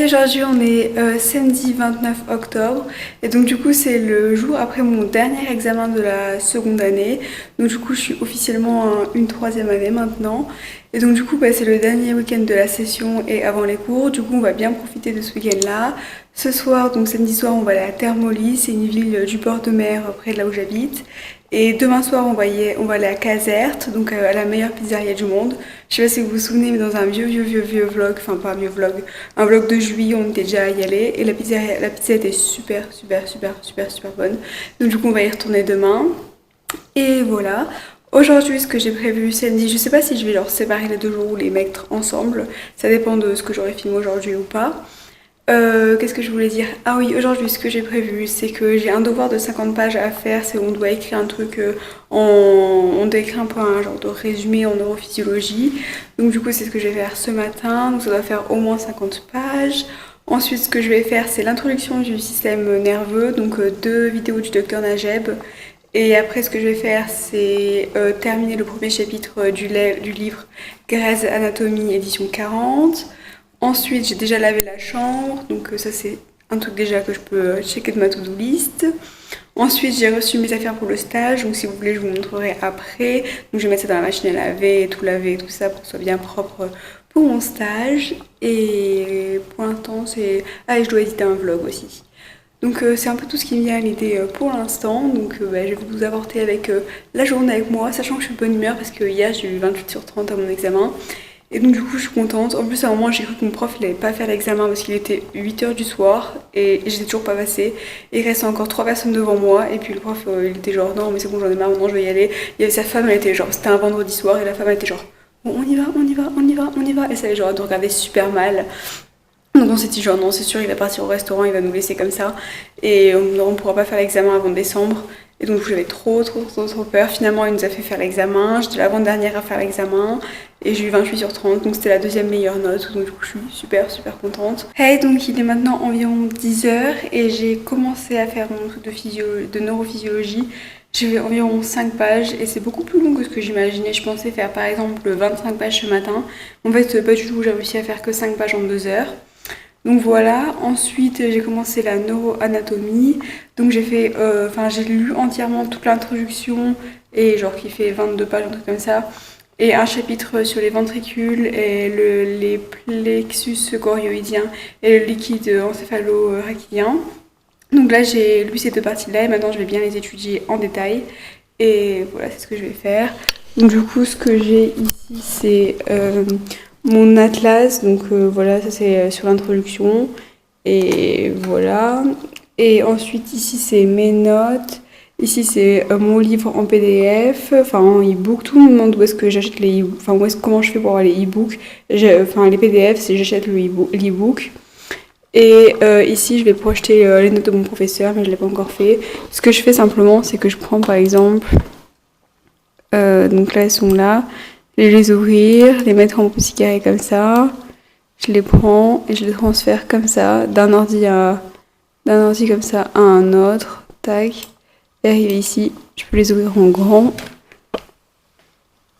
aujourd'hui on est samedi 29 octobre et donc du coup c'est le jour après mon dernier examen de la seconde année. Donc du coup je suis officiellement une troisième année maintenant. Et donc du coup c'est le dernier week-end de la session et avant les cours. Du coup on va bien profiter de ce week-end-là. Ce soir, donc samedi soir, on va aller à Termoli, c'est une ville du bord de mer près de là où j'habite. Et demain soir, on va aller à Caserte, donc à la meilleure pizzeria du monde. Je sais pas si vous vous souvenez, mais dans un vieux vlog, enfin pas un vieux vlog, un vlog de juillet, on était déjà à y aller. Et la pizza était super bonne. Donc du coup, on va y retourner demain. Et voilà. Aujourd'hui, ce que j'ai prévu samedi, je sais pas si je vais leur séparer les 2 jours ou les mettre ensemble. Ça dépend de ce que j'aurai filmé aujourd'hui ou pas. Qu'est-ce que je voulais dire? Ah oui, aujourd'hui, ce que j'ai prévu, c'est que j'ai un devoir de 50 pages à faire. C'est on doit écrire un truc on doit écrire un peu un genre de résumé en neurophysiologie. Donc du coup, c'est ce que je vais faire ce matin. Donc ça doit faire au moins 50 pages. Ensuite, ce que je vais faire, c'est l'introduction du système nerveux. Donc 2 vidéos du docteur Najeb. Et après, ce que je vais faire, c'est terminer le premier chapitre du livre Grey's Anatomy, édition 40. Ensuite, j'ai déjà lavé la chambre, donc ça c'est un truc déjà que je peux checker de ma to-do list. Ensuite, j'ai reçu mes affaires pour le stage, donc si vous voulez, je vous montrerai après. Donc je vais mettre ça dans la machine à laver, et tout ça pour que ce soit bien propre pour mon stage. Et pour l'instant, c'est... Ah, et je dois éditer un vlog aussi. Donc c'est un peu tout ce qui me vient à l'idée pour l'instant. Donc je vais vous apporter avec la journée avec moi, sachant que je suis de bonne humeur parce que hier j'ai eu 28 sur 30 à mon examen. Et donc du coup je suis contente. En plus à un moment j'ai cru que mon prof il n'allait pas faire l'examen parce qu'il était 8h du soir et j'étais toujours pas passée. Et il reste encore 3 personnes devant moi et puis le prof il était genre non mais c'est bon j'en ai marre maintenant je vais y aller. Il y avait sa femme elle était genre c'était un vendredi soir et la femme elle était genre bon, on y va et ça avait genre de regarder super mal. Donc on s'est dit genre non c'est sûr il va partir au restaurant, il va nous laisser comme ça et on ne pourra pas faire l'examen avant décembre. Et donc j'avais trop peur. Finalement il nous a fait faire l'examen, j'étais l'avant-dernière à faire l'examen et j'ai eu 28 sur 30 donc c'était la deuxième meilleure note. Donc du coup je suis super contente. Hey donc il est maintenant environ 10h et j'ai commencé à faire mon truc de neurophysiologie. J'ai fait environ 5 pages et c'est beaucoup plus long que ce que j'imaginais. Je pensais faire par exemple 25 pages ce matin. En fait pas du tout, j'ai réussi à faire que 5 pages en 2 heures. Donc voilà, ensuite j'ai commencé la neuroanatomie, donc j'ai fait, j'ai lu entièrement toute l'introduction et genre qui fait 22 pages, un truc comme ça, et un chapitre sur les ventricules et les plexus chorioïdiens et le liquide encéphalo-rachidien. Donc là j'ai lu ces 2 parties-là et maintenant je vais bien les étudier en détail et voilà c'est ce que je vais faire. Donc du coup ce que j'ai ici c'est mon atlas, donc voilà, ça c'est sur l'introduction. Et voilà. Et ensuite, ici c'est mes notes. Ici c'est mon livre en PDF, enfin en e-book. Tout le monde me demande où est-ce que j'achète les e-books, enfin comment je fais pour avoir les e-books. Enfin les PDF, c'est j'achète l'e-book. Et ici je vais projeter les notes de mon professeur, mais je ne l'ai pas encore fait. Ce que je fais simplement, c'est que je prends par exemple, donc là elles sont là. Je vais les ouvrir, les mettre en petits carrés comme ça. Je les prends et je les transfère comme ça, d'un ordi comme ça à un autre. Tac. Et arriver ici, je peux les ouvrir en grand.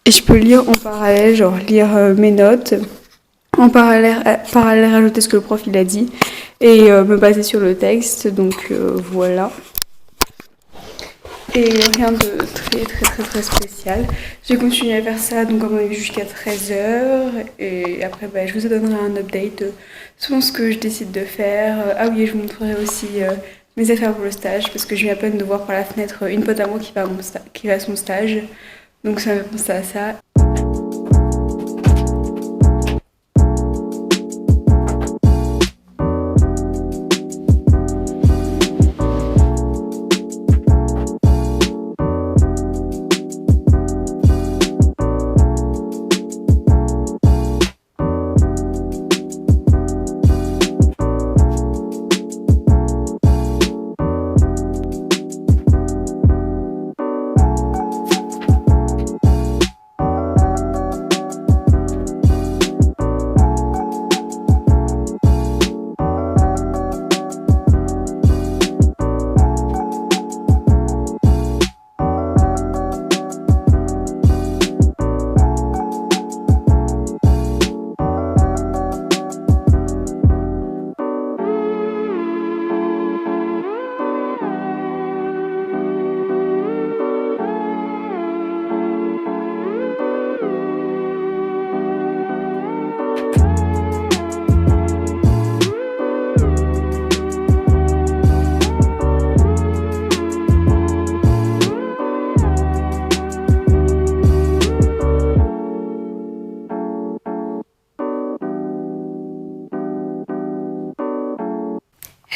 Et je peux lire en parallèle, genre lire mes notes. En parallèle, rajouter ce que le prof il a dit. Et me baser sur le texte. Donc voilà. Et rien de très spécial. J'ai continué à faire ça donc comme on a vu jusqu'à 13h et après je vous donnerai un update selon ce que je décide de faire. Ah oui, et je vous montrerai aussi mes affaires pour le stage parce que je viens à peine de voir par la fenêtre une pote à moi qui va à son stage. Donc ça me fait penser à ça.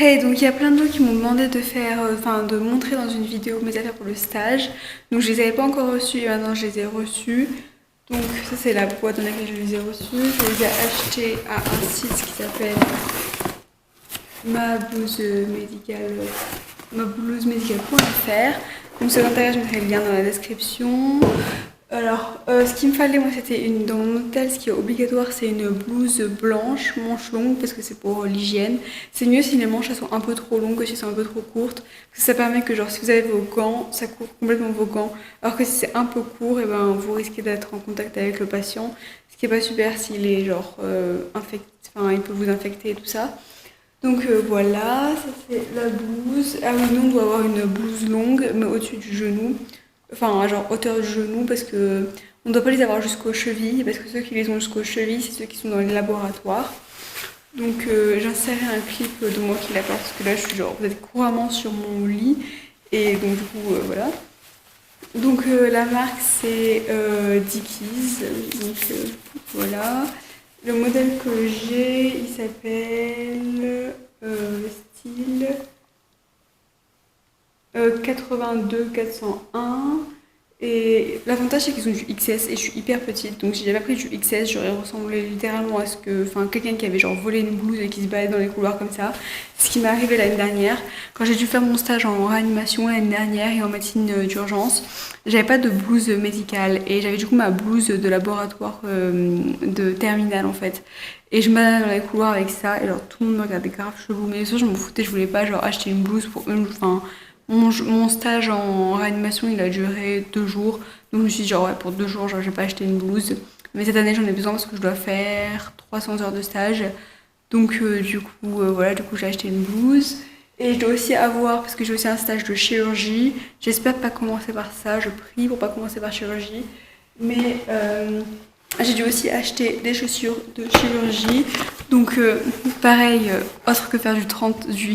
Hey, donc il y a plein de gens qui m'ont demandé de faire, de montrer dans une vidéo mes affaires pour le stage. Donc je les avais pas encore reçues et maintenant je les ai reçues. Donc ça c'est la boîte dans laquelle je les ai reçues. Je les ai achetées à un site qui s'appelle mablousemédicale.fr. Donc si ça t'intéresse, je mettrai le lien dans la description. Alors, ce qu'il me fallait, moi, c'était dans mon hôtel, ce qui est obligatoire, c'est une blouse blanche, manche longue, parce que c'est pour l'hygiène. C'est mieux si les manches elles sont un peu trop longues que si elles sont un peu trop courtes, parce que ça permet que, genre, si vous avez vos gants, ça couvre complètement vos gants. Alors que si c'est un peu court, et ben, vous risquez d'être en contact avec le patient, ce qui est pas super s'il est, genre, infecté, enfin, il peut vous infecter et tout ça. Donc voilà, ça c'est la blouse. Ah oui, nous on doit avoir une blouse longue, mais au-dessus du genou. Enfin, genre hauteur du genou, parce que on ne doit pas les avoir jusqu'aux chevilles, parce que ceux qui les ont jusqu'aux chevilles, c'est ceux qui sont dans les laboratoires. Donc j'insérerai un clip de moi qui la porte, parce que là je suis genre peut-être couramment sur mon lit. Et donc du coup, voilà. Donc la marque c'est Dickies. Donc voilà. Le modèle que j'ai, il s'appelle style 82 401. Et l'avantage c'est qu'ils ont du XS et je suis hyper petite. Donc si j'avais pris du XS, j'aurais ressemblé littéralement à quelqu'un qui avait genre volé une blouse et qui se baladait dans les couloirs comme ça. Ce qui m'est arrivé l'année dernière. Quand j'ai dû faire mon stage en réanimation l'année dernière et en médecine d'urgence, j'avais pas de blouse médicale et j'avais du coup ma blouse de laboratoire de terminale en fait. Et je me baladais dans les couloirs avec ça et genre tout le monde me regardait grave chelou. Mais ça je m'en foutais, je voulais pas genre acheter une blouse pour mon stage en réanimation, il a duré 2 jours. Donc je me suis dit, genre, ouais, pour 2 jours, genre, je vais pas acheter une blouse. Mais cette année, j'en ai besoin parce que je dois faire 300 heures de stage. Donc, voilà, du coup, j'ai acheté une blouse. Et je dois aussi avoir, parce que j'ai aussi un stage de chirurgie. J'espère pas commencer par ça. Je prie pour pas commencer par chirurgie. Mais j'ai dû aussi acheter des chaussures de chirurgie. Donc pareil, autre que faire du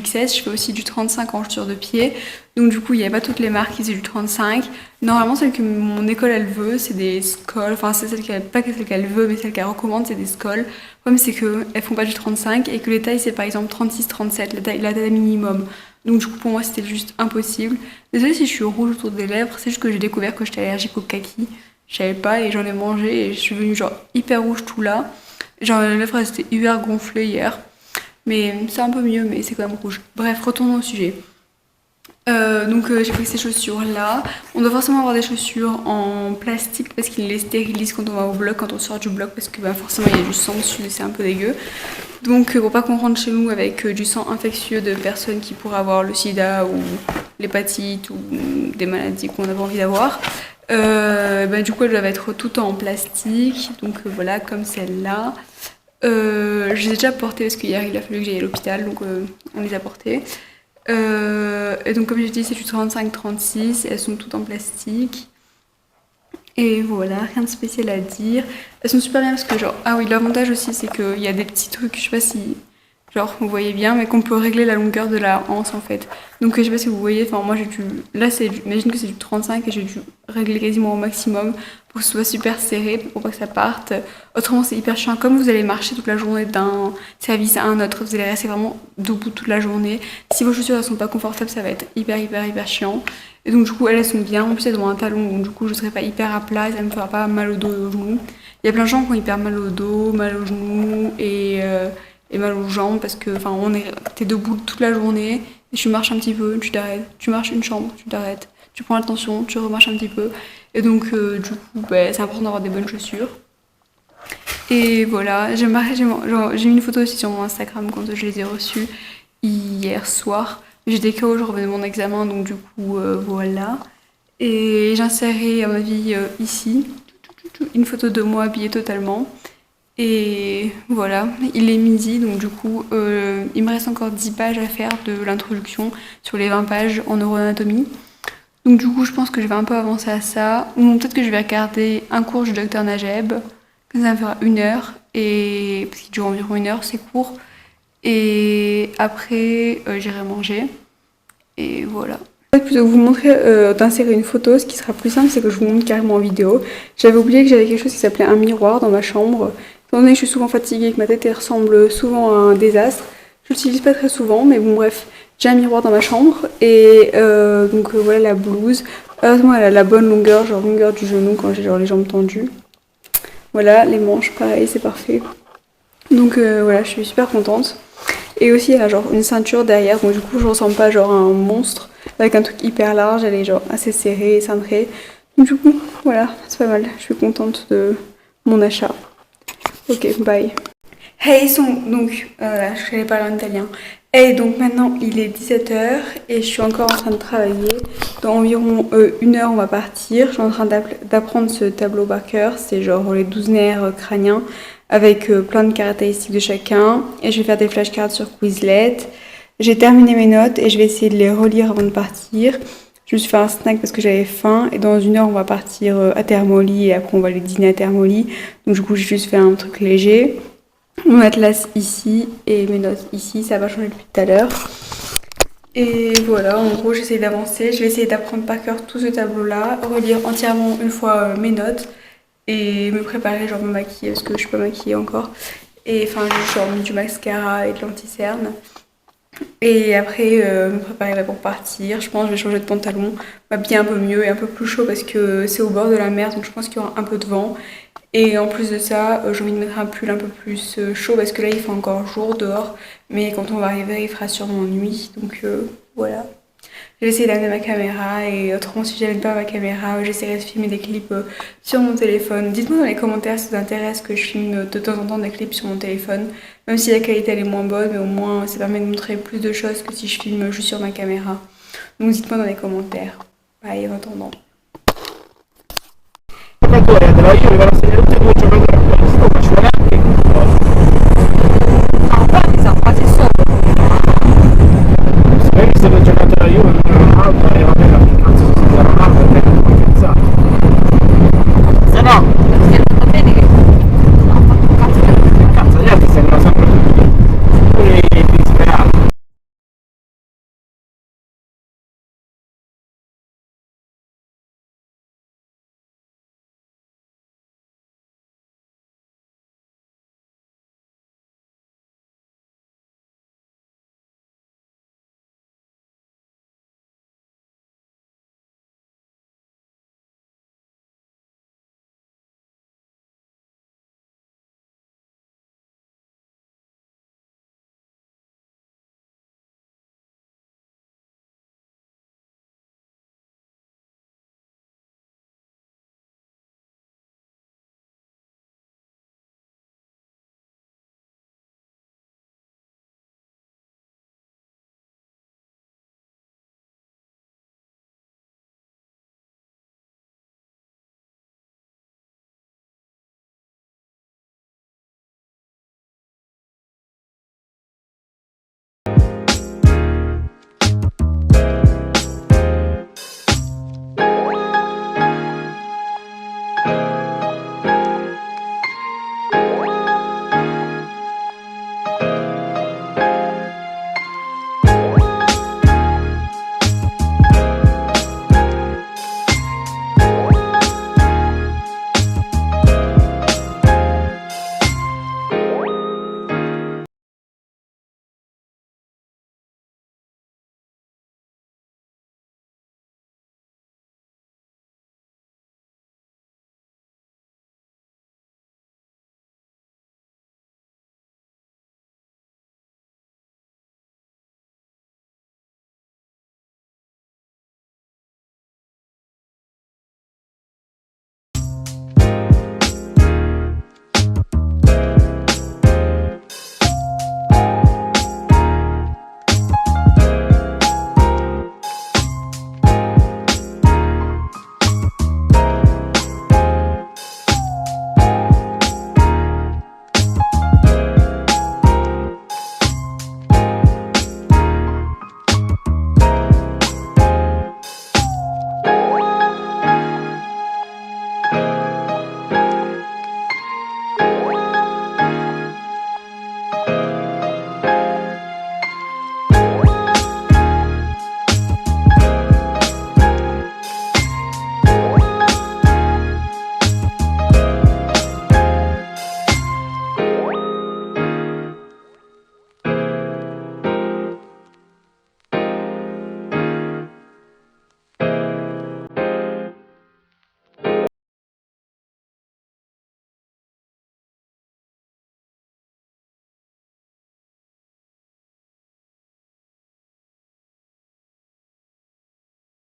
XS, je fais aussi du 35 en chaussures de pied. Donc du coup, il n'y avait pas toutes les marques qui faisaient du 35. Normalement, celle que mon école elle veut, c'est des Skoll. Enfin, c'est pas celle qu'elle veut, mais celle qu'elle recommande, c'est des Skoll. Le problème, c'est qu'elles font pas du 35 et que les tailles, c'est par exemple 36-37, la taille minimum. Donc du coup, pour moi, c'était juste impossible. Désolée si je suis rouge autour des lèvres, c'est juste que j'ai découvert que j'étais allergique au kaki. Je savais pas et j'en ai mangé et je suis venue genre hyper rouge tout là. Genre les lèvres elles étaient hyper gonflées hier. Mais c'est un peu mieux mais c'est quand même rouge. Bref, retournons au sujet. J'ai pris ces chaussures là. On doit forcément avoir des chaussures en plastique parce qu'ils les stérilisent quand on va au bloc, quand on sort du bloc parce que forcément il y a du sang dessus et c'est un peu dégueu. Donc pour pas qu'on rentre chez nous avec du sang infectieux de personnes qui pourraient avoir le sida ou l'hépatite ou des maladies qu'on avait envie d'avoir. Du coup elles doivent être toutes en plastique, donc voilà comme celle-là. Je les ai déjà portées parce qu'hier il a fallu que j'aille à l'hôpital, donc on les a portées. Et donc comme je dis c'est du 35-36, elles sont toutes en plastique. Et voilà, rien de spécial à dire. Elles sont super bien parce que genre, ah oui l'avantage aussi c'est qu'il y a des petits trucs, je sais pas si genre vous voyez bien, mais qu'on peut régler la longueur de la hanse en fait. Donc je sais pas si vous voyez, enfin moi j'ai dû, là imagine que c'est du 35 et j'ai dû régler quasiment au maximum pour que ce soit super serré, pour pas que ça parte. Autrement c'est hyper chiant, comme vous allez marcher toute la journée d'un service à un autre, vous allez rester vraiment debout toute la journée. Si vos chaussures elles sont pas confortables, ça va être hyper chiant. Et donc du coup elles sont bien, en plus elles ont un talon, donc du coup je serai pas hyper à plat et ça me fera pas mal au dos et aux genoux. Il y a plein de gens qui ont hyper mal au dos, mal aux genoux et mal aux jambes parce que t'es debout toute la journée et tu marches un petit peu, tu t'arrêtes, tu marches une chambre, tu t'arrêtes, tu prends l'attention, tu remarches un petit peu et donc du coup c'est important d'avoir des bonnes chaussures. Et voilà, j'ai mis une photo aussi sur mon Instagram quand je les ai reçues hier soir. J'étais KO, je revenais de mon examen donc du coup voilà. Et j'insérerai à ma vie ici une photo de moi habillée totalement. Et voilà, il est midi, donc du coup, il me reste encore 10 pages à faire de l'introduction sur les 20 pages en neuroanatomie. Donc du coup, je pense que je vais un peu avancer à ça. Ou peut-être que je vais regarder un cours du docteur Najeb, que ça me fera 1 heure, et parce qu'il dure environ 1 heure, c'est court. Et après, j'irai manger. Et voilà. Plutôt que vous montrer d'insérer une photo, ce qui sera plus simple, c'est que je vous montre carrément en vidéo. J'avais oublié que j'avais quelque chose qui s'appelait un miroir dans ma chambre. Étant donné que je suis souvent fatiguée et que ma tête elle ressemble souvent à un désastre, Je l'utilise pas très souvent, mais bon bref, j'ai un miroir dans ma chambre et donc voilà la blouse. Heureusement elle a la bonne longueur, genre longueur du genou quand j'ai genre les jambes tendues. Voilà, les manches pareil, c'est parfait. Donc voilà, je suis super contente. Et aussi elle a genre une ceinture derrière, donc du coup je ressemble pas genre à un monstre avec un truc hyper large, elle est genre assez serrée et cintrée. Donc du coup voilà, c'est pas mal, je suis contente de mon achat. Ok, bye. Hey, donc, voilà, je vais parler en italien. Et donc maintenant il est 17h et je suis encore en train de travailler. Dans environ 1 heure on va partir. Je suis en train d'apprendre ce tableau par cœur. C'est genre les 12 nerfs crâniens avec plein de caractéristiques de chacun. Et je vais faire des flashcards sur Quizlet. J'ai terminé mes notes et je vais essayer de les relire avant de partir. Je me suis fait un snack parce que j'avais faim et dans 1 heure on va partir à Termoli et après on va aller dîner à Termoli. Donc du coup j'ai juste fait un truc léger. Mon atlas ici et mes notes ici, ça va changer depuis tout à l'heure. Et voilà, en gros j'essaie d'avancer, je vais essayer d'apprendre par cœur tout ce tableau-là, relire entièrement une fois mes notes et me préparer, genre me maquiller parce que je suis pas maquillée encore. Et enfin juste genre du mascara et de l'anti-cerne. Et après me préparer là pour partir. Je pense que je vais changer de pantalon, m'habiller un peu mieux et un peu plus chaud parce que c'est au bord de la mer donc je pense qu'il y aura un peu de vent. Et en plus de ça, j'ai envie de mettre un pull un peu plus chaud parce que là il fait encore jour dehors. Mais quand on va arriver, il fera sûrement nuit. Donc voilà. Je vais essayer d'amener ma caméra et autrement, si j'amène pas ma caméra, j'essaierai de filmer des clips sur mon téléphone. Dites-moi dans les commentaires si ça vous intéresse que je filme de temps en temps des clips sur mon téléphone. Même si la qualité elle est moins bonne, mais au moins ça permet de montrer plus de choses que si je filme juste sur ma caméra. Donc dites-moi dans les commentaires. Bye en attendant. Quanto è? Allora io mi vado a segnare tutte e due giocate